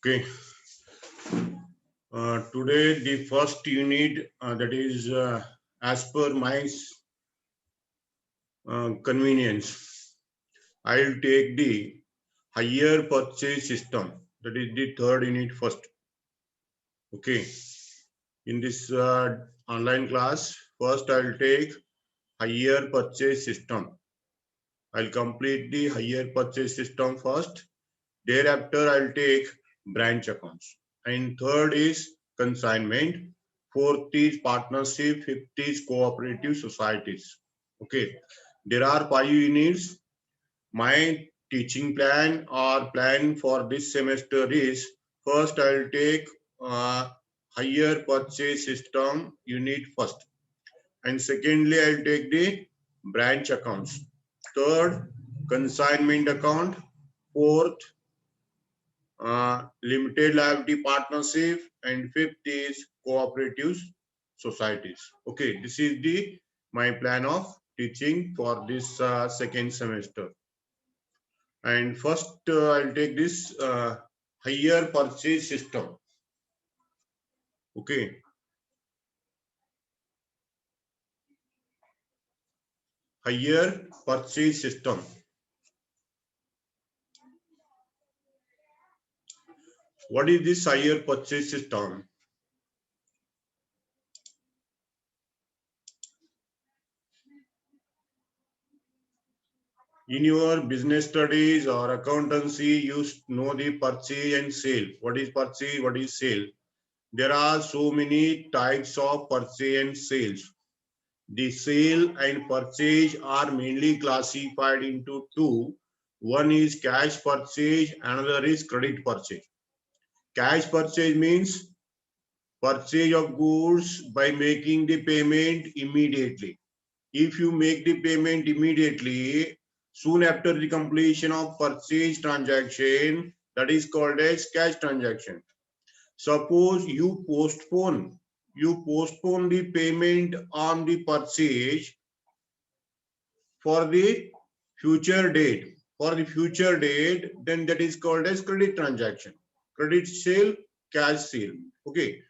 Okay. Today the first unit that is as per my convenience. I'll take the higher purchase system. That is the third unit first. Okay. In this online class, first I'll take higher purchase system. I'll complete the higher purchase system first. Thereafter, I'll take branch accounts. And third is consignment. Fourth is partnership. Fifth is cooperative societies. Okay. There are 5 units. My teaching plan or plan for this semester is first I'll take higher purchase system unit first. And secondly, I'll take the branch accounts. Third, consignment account. Fourth, limited liability partnership, and fifth is cooperative societies. Okay, this is the my plan of teaching for this second semester. And first, I'll take this higher purchase system. Okay, higher purchase system. What is this higher purchase system? In your business studies or accountancy, you know the purchase and sale. What is purchase? What is sale? There are so many types of purchase and sales. The sale and purchase are mainly classified into two. One is cash purchase, another is credit purchase. Cash purchase means purchase of goods by making the payment immediately. If you make the payment immediately, soon after the completion of purchase transaction, that is called as cash transaction. Suppose you postpone the payment on the purchase for the future date. For the future date, then that is called as credit transaction. Credit sale, cash sale. Okay.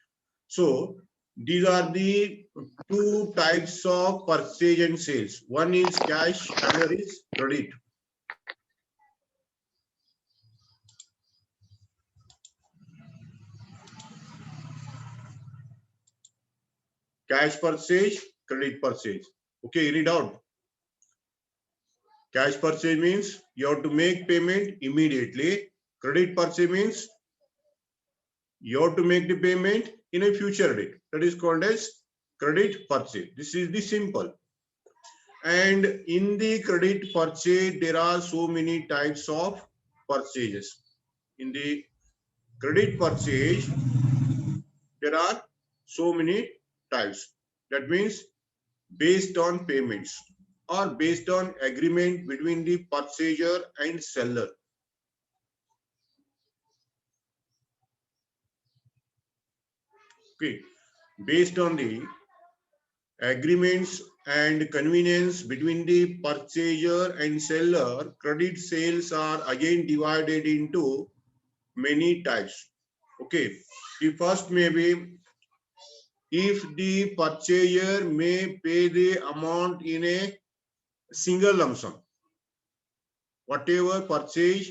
So these are the two types of purchase and sales. One is cash, other is credit. Cash purchase, credit purchase. Okay, read out. Cash purchase means you have to make payment immediately. Credit purchase means you have to make the payment in a future date. That is called as credit purchase. This is the simple. And in the credit purchase, there are so many types of purchases. In the credit purchase, there are so many types. That means based on payments or based on agreement between the purchaser and seller. Okay, based on the agreements and convenience between the purchaser and seller, credit sales are again divided into many types. Okay, the first may be if the purchaser may pay the amount in a single lump sum. Whatever purchase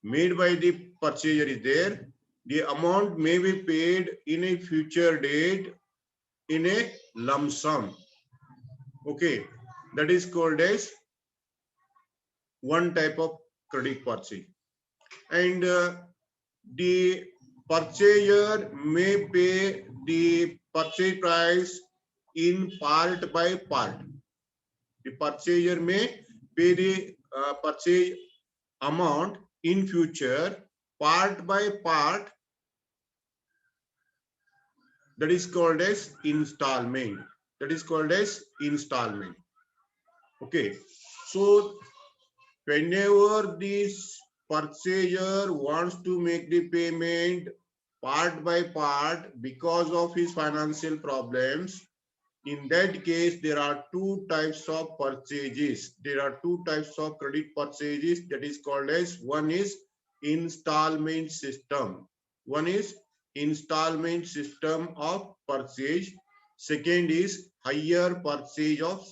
made by the purchaser is there, the amount may be paid in a future date in a lump sum. Okay, that is called as one type of credit purchase. And the purchaser may pay the purchase price in part by part. The purchaser may pay the purchase amount in future part by part. That is called as installment. That is called as installment. Okay. So whenever this purchaser wants to make the payment part by part because of his financial problems, in that case, there are two types of purchases. There are two types of credit purchases that is called as one is installment system. One is installment system of purchase. Second is higher purchase of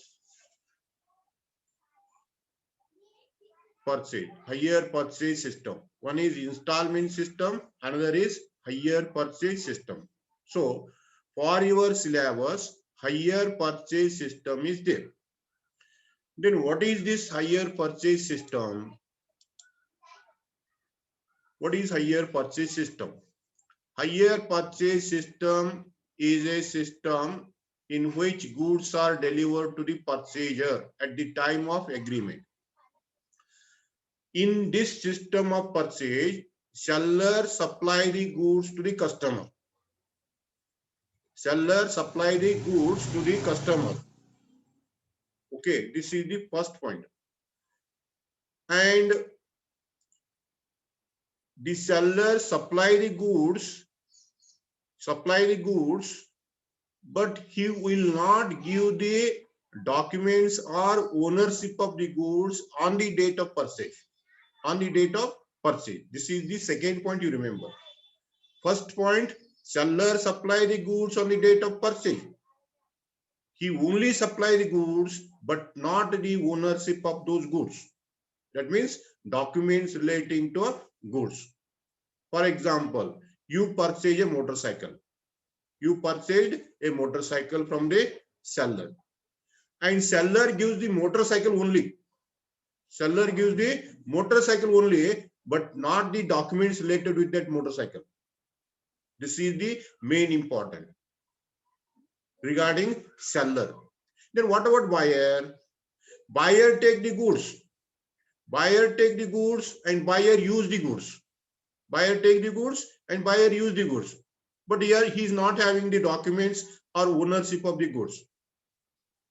purchase, higher purchase system. One is installment system, another is higher purchase system. So for your syllabus, higher purchase system is there. Then what is this higher purchase system? What is higher purchase system? Higher purchase system is a system in which goods are delivered to the purchaser at the time of agreement. In this system of purchase, seller supply the goods to the customer. Seller supply the goods to the customer. Okay, this is the first point. And the seller supply the goods, but he will not give the documents or ownership of the goods on the date of purchase. On the date of purchase. This is the second point you remember. First point, seller supply the goods on the date of purchase. He only supply the goods, but not the ownership of those goods. That means documents relating to goods. For example, you purchase a motorcycle. You purchased a motorcycle from the seller. And seller gives the motorcycle only. Seller gives the motorcycle only, but not the documents related with that motorcycle. This is the main important regarding seller. Then what about buyer? Buyer take the goods. Buyer take the goods and buyer use the goods. Buyer take the goods and buyer use the goods. But here he is not having the documents or ownership of the goods.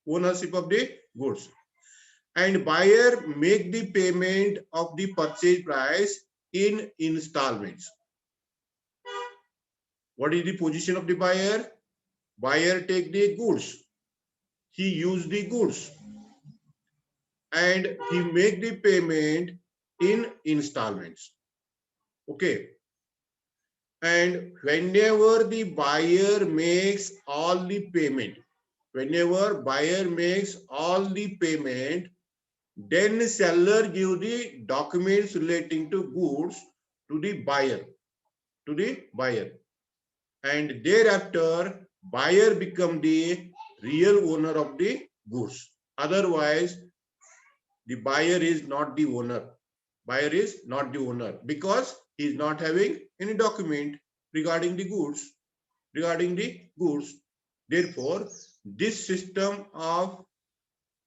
Ownership of the goods. And buyer make the payment of the purchase price in installments. What is the position of the buyer? Buyer take the goods. He use the goods. And he make the payment in installments. Okay. And whenever the buyer makes all the payment, then seller give the documents relating to goods to the buyer, and thereafter buyer become the real owner of the goods. Otherwise, the buyer is not the owner. Buyer is not the owner because he is not having any document regarding the goods. Therefore, this system of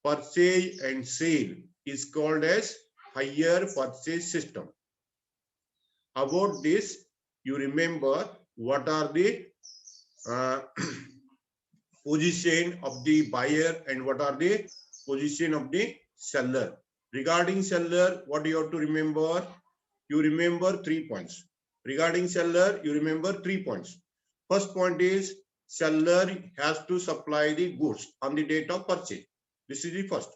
purchase and sale is called as higher purchase system. About this, you remember what are the position of the buyer and what are the position of the seller. Regarding seller, what you have to remember? You remember 3 points. Regarding seller, you remember 3 points. First point is seller has to supply the goods on the date of purchase. This is the first.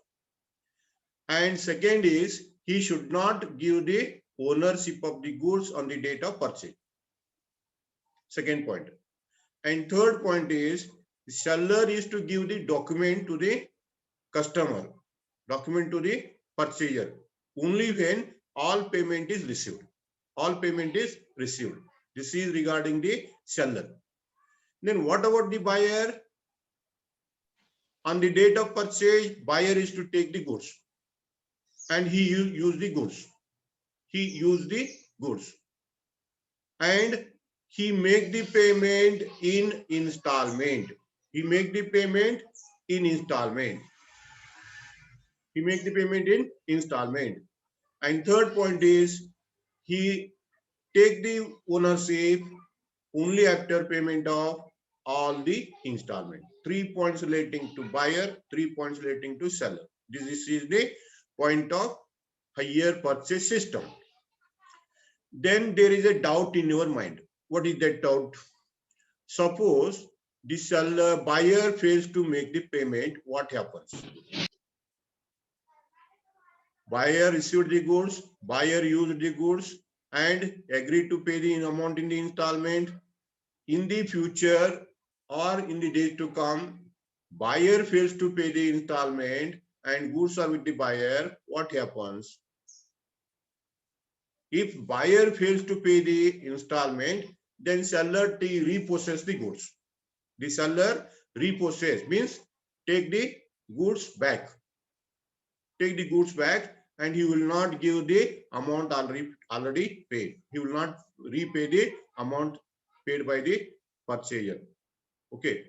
And second is he should not give the ownership of the goods on the date of purchase. Second point. And third point is the seller is to give the document to the customer, document to the purchaser only when all payment is received. All payment is received. This is regarding the seller. Then what about the buyer? On the date of purchase, buyer is to take the goods and he use the goods. He use the goods and he make the payment in installment. He make the payment in installment. He make the payment in installment. And third point is he take the ownership only after payment of all the installment. 3 points relating to buyer, 3 points relating to seller. This is the point of higher purchase system. Then there is a doubt in your mind. What is that doubt? Suppose the seller buyer fails to make the payment, what happens? Buyer received the goods, buyer used the goods, and agree to pay the amount in the installment. In the future or in the days to come, buyer fails to pay the installment and goods are with the buyer, what happens? If buyer fails to pay the installment, then seller repossess the goods. The seller repossess means take the goods back. Take the goods back, and he will not give the amount already paid. He will not repay the amount paid by the purchaser. Okay.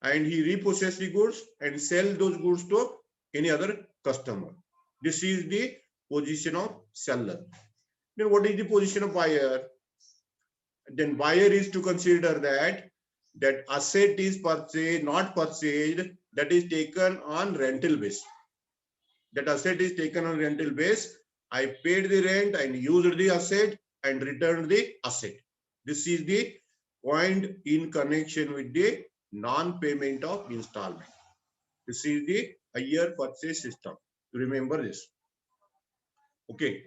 And he repossess the goods and sell those goods to any other customer. This is the position of seller. Then what is the position of buyer? Then buyer is to consider that asset is purchased, not purchased, that is taken on rental base. That asset is taken on rental base. I paid the rent and used the asset and returned the asset. This is the point in connection with the non-payment of installment. This is the hire purchase system. Remember this. Okay.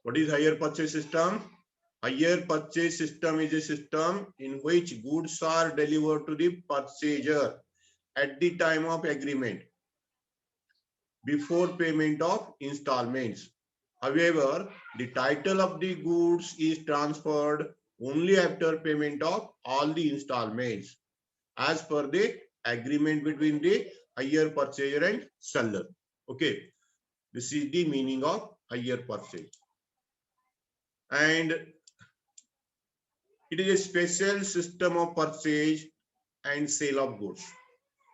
What is hire purchase system? Hire purchase system is a system in which goods are delivered to the purchaser at the time of agreement before payment of installments. However, the title of the goods is transferred only after payment of all the installments as per the agreement between the hire purchaser and seller. Okay, this is the meaning of hire purchase. And it is a special system of purchase and sale of goods.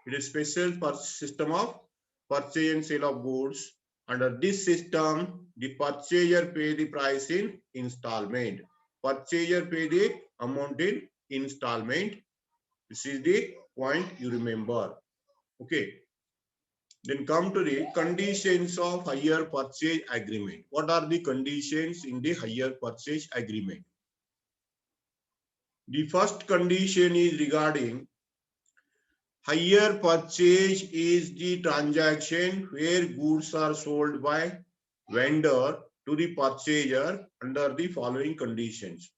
It is a special system of purchase and sale of goods. Under this system, the purchaser pay the price in installment. Purchaser pay the amount in installment. This is the point you remember. Okay. Then come to the conditions of hire purchase agreement. What are the conditions in the hire purchase agreement? The first condition is regarding hire purchase is the transaction where goods are sold by vendor to the purchaser under the following conditions.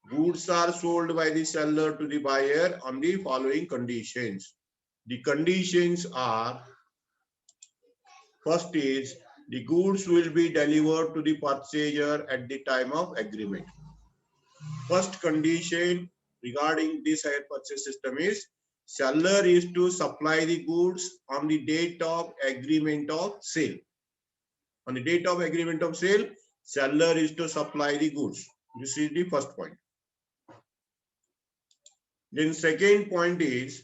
Goods are sold by the seller to the buyer on the following conditions. The conditions are, first is the goods will be delivered to the purchaser at the time of agreement. First condition regarding this hire purchase system is seller is to supply the goods on the date of agreement of sale. On the date of agreement of sale, seller is to supply the goods. This is the first point. Then second point is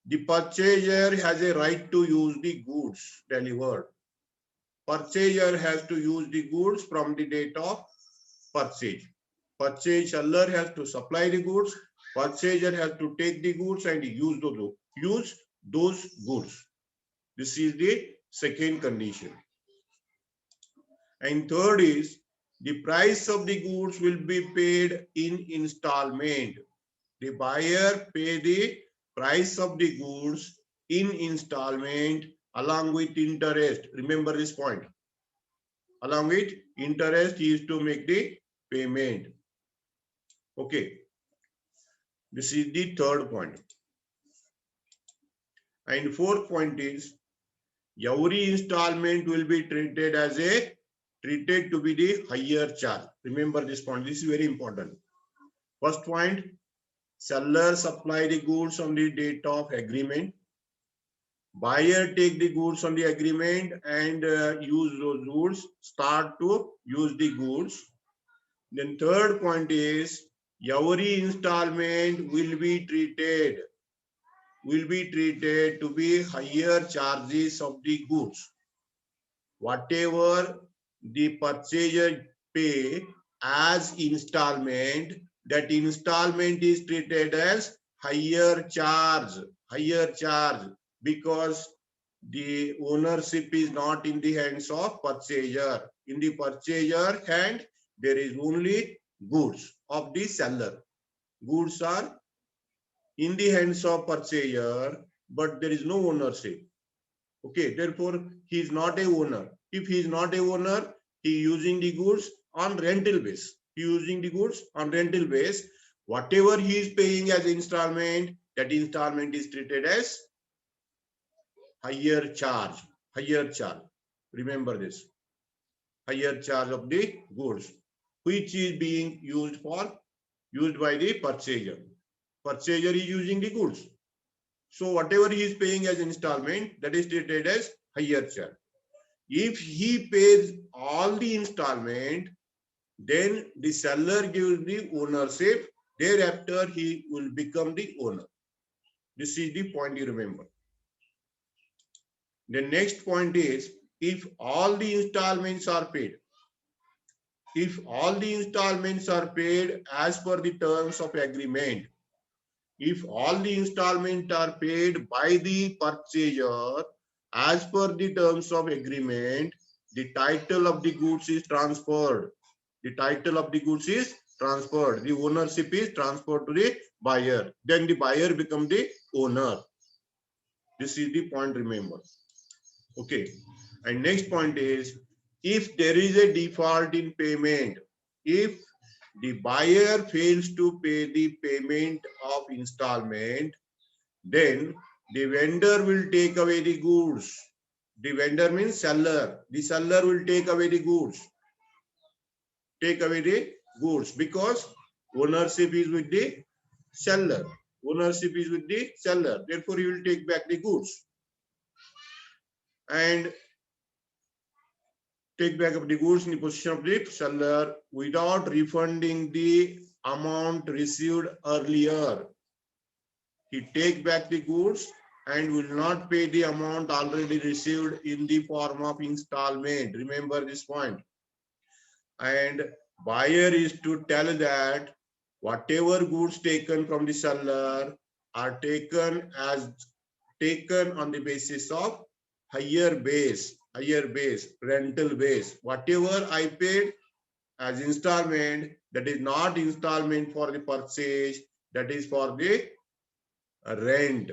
the purchaser has a right to use the goods delivered. Purchaser has to use the goods from the date of purchase. Purchase seller has to supply the goods. Purchaser has to take the goods and use those goods. This is the second condition. And third is the price of the goods will be paid in installment. The buyer pay the price of the goods in installment along with interest. Remember this point. Along with interest, he is to make the payment. Okay. This is the third point. And fourth point is every installment will be treated to be the higher charge. Remember this point. This is very important. First point, seller supply the goods on the date of agreement. Buyer take the goods on the agreement and use those goods, start to use the goods. Then third point is every installment will be treated to be higher charges of the goods. Whatever the purchaser pay as installment, that installment is treated as higher charge, because the ownership is not in the hands of purchaser. In the purchaser hand, there is only goods of the seller. Goods are in the hands of purchaser, but there is no ownership. Okay, therefore he is not a owner. If he is not a owner, he is using the goods on rental base. Using the goods on rental base. Whatever he is paying as installment, that installment is treated as higher charge. Higher charge. Remember this. Higher charge of the goods, which is being used by the purchaser. Purchaser is using the goods. So whatever he is paying as installment, that is treated as higher charge. If he pays all the installment, then the seller gives the ownership. Thereafter, he will become the owner. This is the point you remember. The next point is, if all the installments are paid, if all the installments are paid as per the terms of agreement, if all the installments are paid by the purchaser as per the terms of agreement, the title of the goods is transferred. The title of the goods is transferred. The ownership is transferred to the buyer. Then the buyer becomes the owner. This is the point, remember. Okay. And next point is, if there is a default in payment, if the buyer fails to pay the payment of installment, then the vendor will take away the goods. The vendor means seller. The seller will take away the goods. Take away the goods because ownership is with the seller. Ownership is with the seller. Therefore, he will take back the goods. And take back of the goods in the possession of the seller without refunding the amount received earlier. He take back the goods and will not pay the amount already received in the form of installment. Remember this point. And buyer is to tell that whatever goods taken from the seller are taken on the basis of higher base, rental base. Whatever I paid as installment, that is not installment for the purchase, that is for the rent.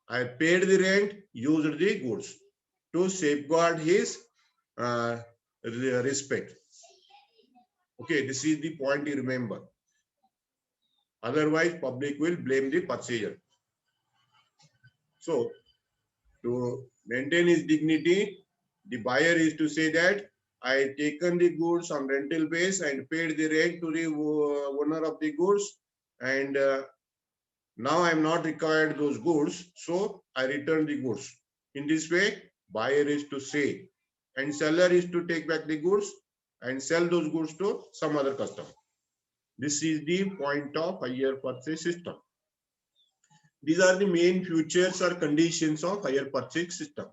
I paid the rent, used the goods to safeguard his respect. Okay, this is the point you remember. Otherwise, public will blame the purchaser. So, to maintain his dignity, the buyer is to say that I taken the goods on rental base and paid the rent to the owner of the goods, and now I am not required those goods, so I return the goods. In this way, buyer is to say, and seller is to take back the goods and sell those goods to some other customer. This is the point of hire purchase system. These are the main features or conditions of hire purchase system.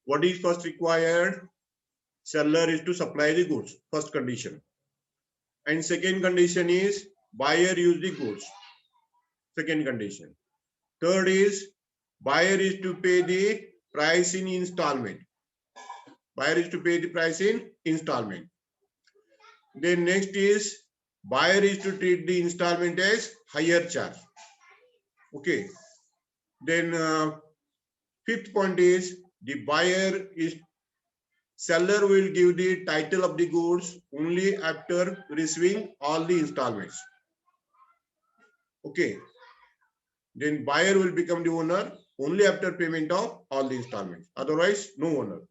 What is first required? Seller is to supply the goods, first condition. And second condition is buyer use the goods, second condition. Third is buyer is to pay the price in installment. Buyer is to pay the price in installment. Then next is buyer is to treat the installment as higher charge. Okay. Then fifth point is the seller will give the title of the goods only after receiving all the installments. Okay. Then buyer will become the owner only after payment of all the installments. Otherwise, no owner.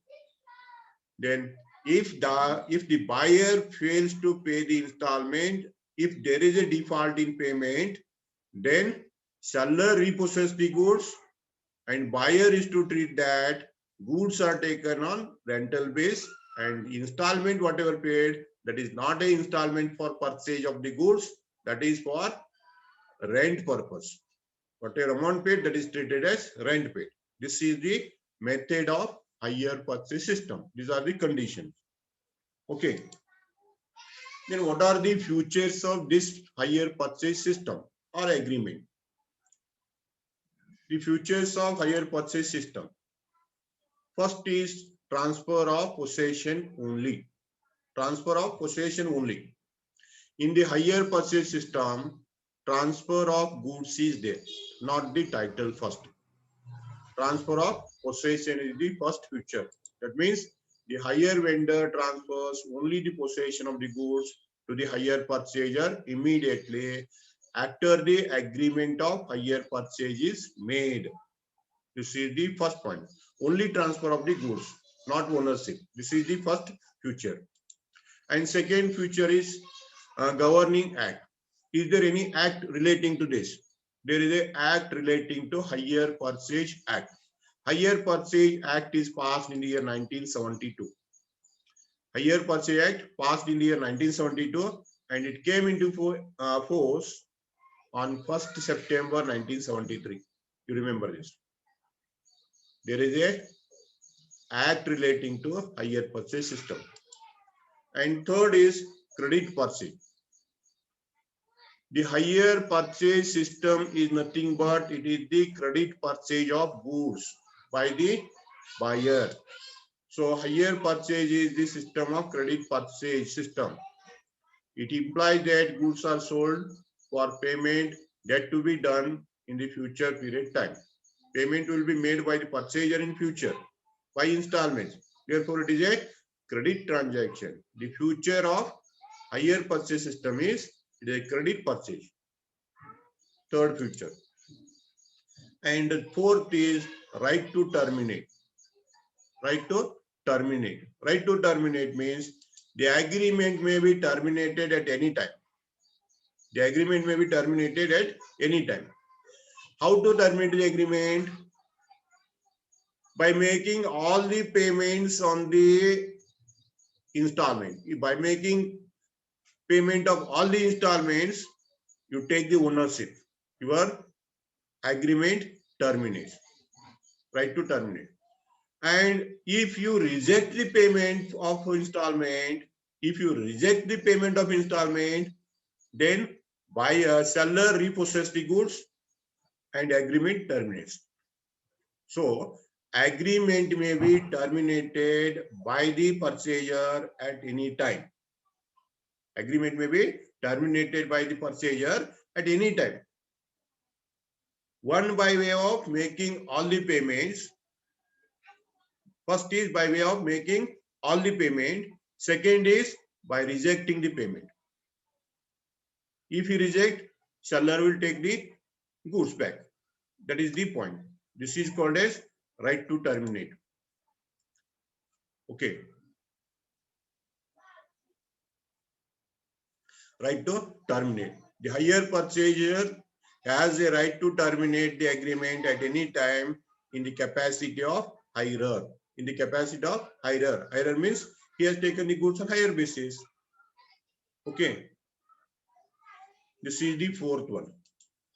Then if the buyer fails to pay the installment, if there is a default in payment, then seller repossesses the goods and buyer is to treat that goods are taken on rental base, and installment whatever paid, that is not an installment for purchase of the goods, that is for rent purpose. Whatever amount paid, that is treated as rent paid. This is the method of hire purchase system. These are the conditions. Okay. Then what are the features of this hire purchase system or agreement? The features of hire purchase system. First is transfer of possession only. Transfer of possession only. In the hire purchase system, transfer of goods is there, not the title first. Transfer of possession is the first feature. That means The hire vendor transfers only the possession of the goods to the hire purchaser immediately after the agreement of hire purchase is made. This is the first point. Only transfer of the goods, not ownership. This is the first feature. And second feature is governing act. Is there any act relating to this? There is an act relating to Hire Purchase Act. Hire Purchase Act is passed in the year 1972. Hire Purchase Act passed in the year 1972 and it came into force on 1st September 1973. You remember this. There is a act relating to hire purchase system. And third is credit purchase. The hire purchase system is nothing but it is the credit purchase of goods by the buyer. So hire purchase is the system of credit purchase system. It implies that goods are sold for payment that to be done in the future period time. Payment will be made by the purchaser in future by installments. Therefore, it is a credit transaction. The future of hire purchase system is it is a credit purchase. Third feature. And fourth is right to terminate. Right to terminate. Right to terminate means the agreement may be terminated at any time. The agreement may be terminated at any time. How to terminate the agreement? By making all the payments on the installment. By making payment of all the installments, you take the ownership. Your agreement terminates. Right to terminate. And if you reject the payment of installment, then seller repossess the goods and agreement terminates. So agreement may be terminated by the purchaser at any time. Agreement may be terminated by the purchaser at any time. One by way of making all the payments. First is by way of making all the payment. Second is by rejecting the payment. If you reject, seller will take the goods back. That is the point. This is called as right to terminate. Okay. Right to terminate. The hire purchaser has a right to terminate the agreement at any time in the capacity of hirer. In the capacity of hirer. Hirer means he has taken the goods on hire basis. Okay. This is the fourth one.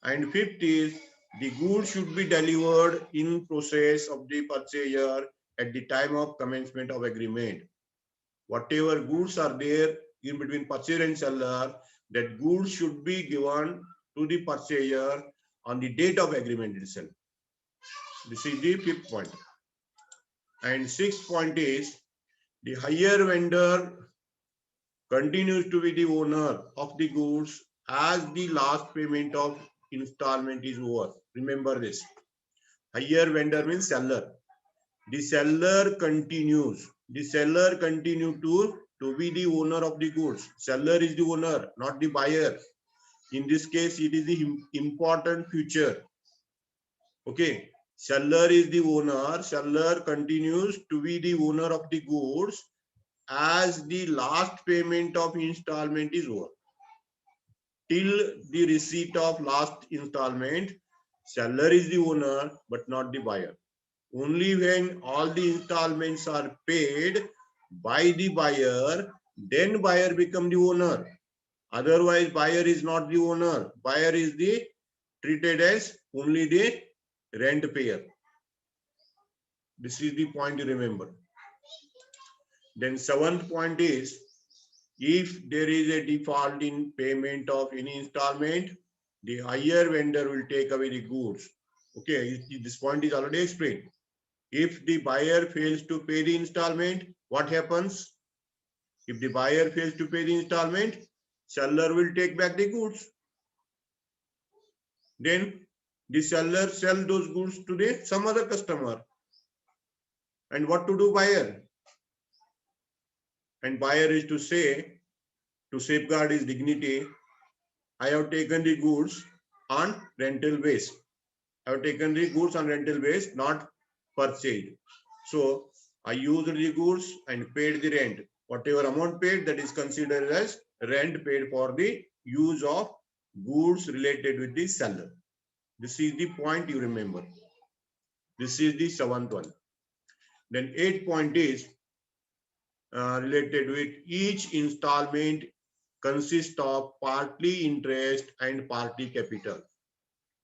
And fifth is the goods should be delivered in process of the purchaser at the time of commencement of agreement. Whatever goods are there in between purchaser and seller, that goods should be given to the purchaser on the date of agreement itself. This is the fifth point. And sixth point is the hire vendor continues to be the owner of the goods as the last payment of installment is over. Remember this. Hire vendor means seller. The seller continues. The seller continue to be the owner of the goods. Seller is the owner, not the buyer. In this case, it is the important feature. Okay. Seller is the owner. Seller continues to be the owner of the goods as the last payment of installment is over. Till the receipt of last installment, seller is the owner, but not the buyer. Only when all the installments are paid by the buyer, then buyer become the owner. Otherwise, buyer is not the owner. Buyer is the treated as only the rent payer. This is the point to remember. Then seventh point is, if there is a default in payment of any installment, the hire vendor will take away the goods. Okay, this point is already explained. If the buyer fails to pay the installment, what happens? If the buyer fails to pay the installment, seller will take back the goods. Then the seller sell those goods to some other customer. And what to do buyer? and buyer is to say, to safeguard his dignity, I have taken the goods on rental base. I have taken the goods on rental base, not purchased. So I used the goods and paid the rent. Whatever amount paid, that is considered as rent paid for the use of goods related with the seller. This is the point you remember. This is the seventh one. Then eighth point is related with each installment consists of partly interest and partly capital.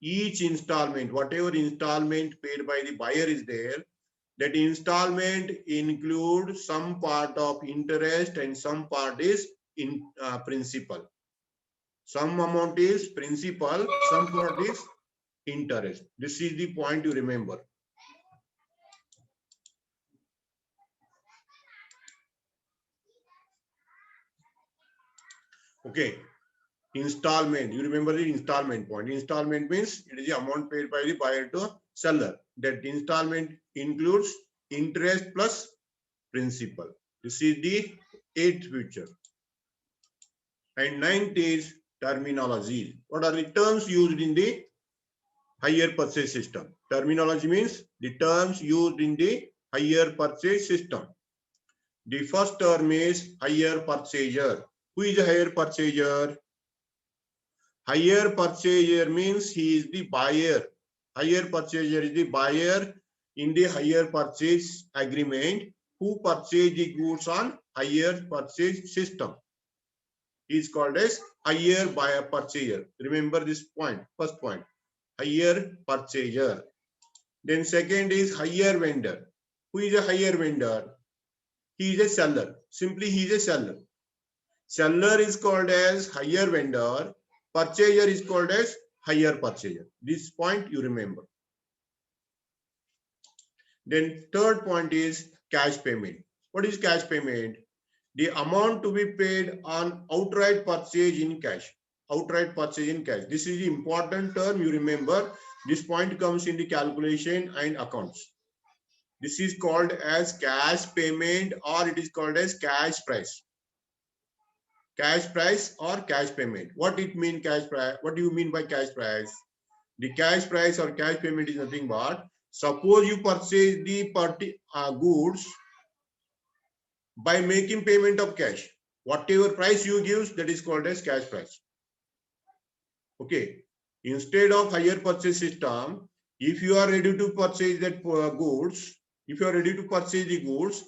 Each installment, whatever installment paid by the buyer is there, that installment includes some part of interest and some part is in principal. Some amount is principal, some part is interest. This is the point you remember. Okay. Installment, you remember the installment point. Installment means it is the amount paid by the buyer to seller. That installment includes interest plus principal. This is the eighth feature. And ninth is terminology. What are the terms used in the hire purchase system? Terminology means the terms used in the hire purchase system. The first term is hire purchaser. Who is a hire purchaser? Hire purchaser means he is the buyer. Hire purchaser is the buyer in the hire purchase agreement who purchase the goods on hire purchase system. He is called as hire buyer purchaser. Remember this point, first point, hire purchaser. Then second is hire vendor. Who is a hire vendor? He is a seller. Simply he is a seller. Seller is called as hire vendor. Purchaser is called as hire purchaser. This point you remember. Then third point is cash payment. What is cash payment? The amount to be paid on outright purchase in cash. Outright purchase in cash. This is the important term you remember. This point comes in the calculation and accounts. This is called as cash payment or it is called as cash price. Cash price or cash payment. What it mean cash price? What do you mean by cash price? The cash price or cash payment is nothing but suppose you purchase the goods by making payment of cash. Whatever price you give, that is called as cash price. Okay. Instead of hire purchase system, if you are ready to purchase that goods, if you are ready to purchase the goods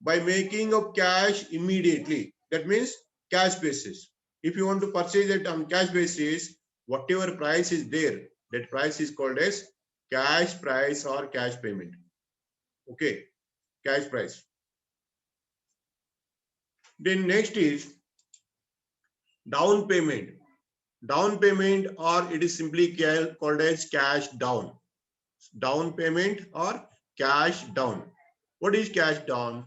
by making of cash immediately, that means cash basis. If you want to purchase it on cash basis, whatever price is there, that price is called as cash price or cash payment. Okay, cash price. Then next is down payment. Down payment or it is simply called as cash down. Down payment or cash down. What is cash down?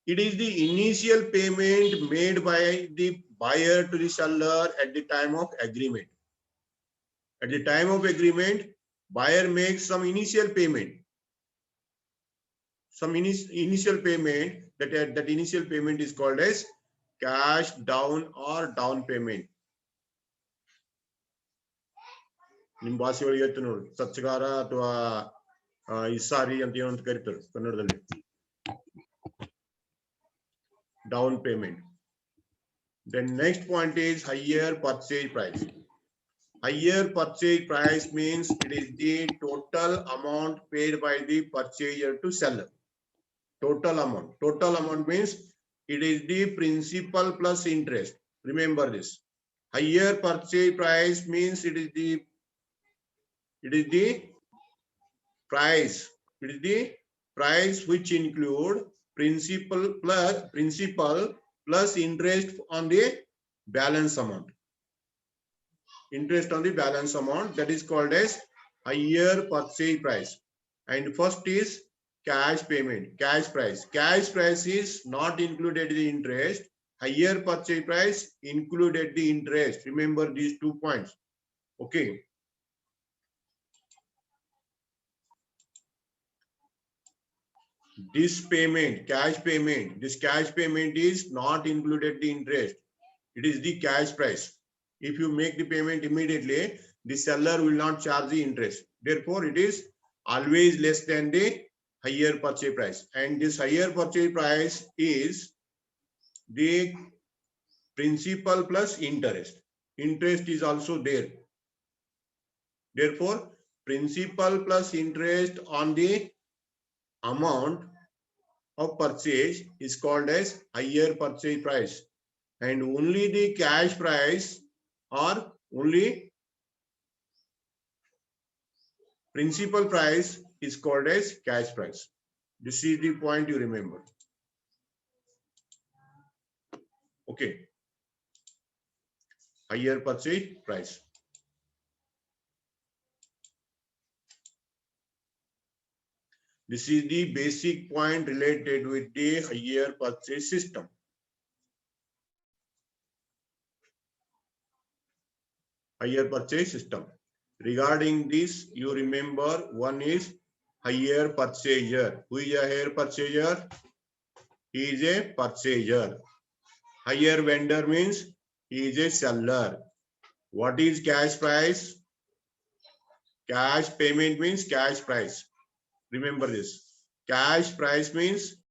It is the initial payment made by the buyer to the seller at the time of agreement. At the time of agreement, buyer makes some initial payment. Some initial payment, that initial payment is called as cash down or down payment. ನಿಮ್ಮ ಭಾಷೆ ಒಳಗೆ ಹೇಳ್ತೀನಿ ನೋಡಿ, ಸತ್ಸಗಾರ ಅಥವಾ ಇಸಾರಿ ಅಂತ ಏನೋ ಅಂತ ಕರೀತಾರೆ ಕನ್ನಡದಲ್ಲಿ. Down payment. Then next point is higher purchase price. Higher purchase price means it is the total amount paid by the purchaser to seller. Total amount. Total amount means it is the principal plus interest. Remember this. Higher purchase price means it is the price. It is the price which include principal plus interest on the balance amount. Interest on the balance amount, that is called as higher purchase price. And first is cash payment, cash price. Cash price is not included the interest. Higher purchase price included the interest. Remember these 2 points. Okay. this payment, cash payment, this cash payment is not included the interest. It is the cash price. If you make the payment immediately, the seller will not charge the interest. Therefore, it is always less than the higher purchase price. And this higher purchase price is the principal plus interest. Interest is also there. Therefore, principal plus interest on the amount of purchase is called as higher purchase price, and only the cash price or only principal price is called as cash price. This is the point you remember. Okay. Higher purchase price. This is the basic point related with the higher purchase system. Higher purchase system. Regarding this, you remember one is higher purchaser. Who is a higher purchaser? He is a purchaser. Higher vendor means he is a seller. What is cash price? Cash payment means cash price. Remember this. Cash price means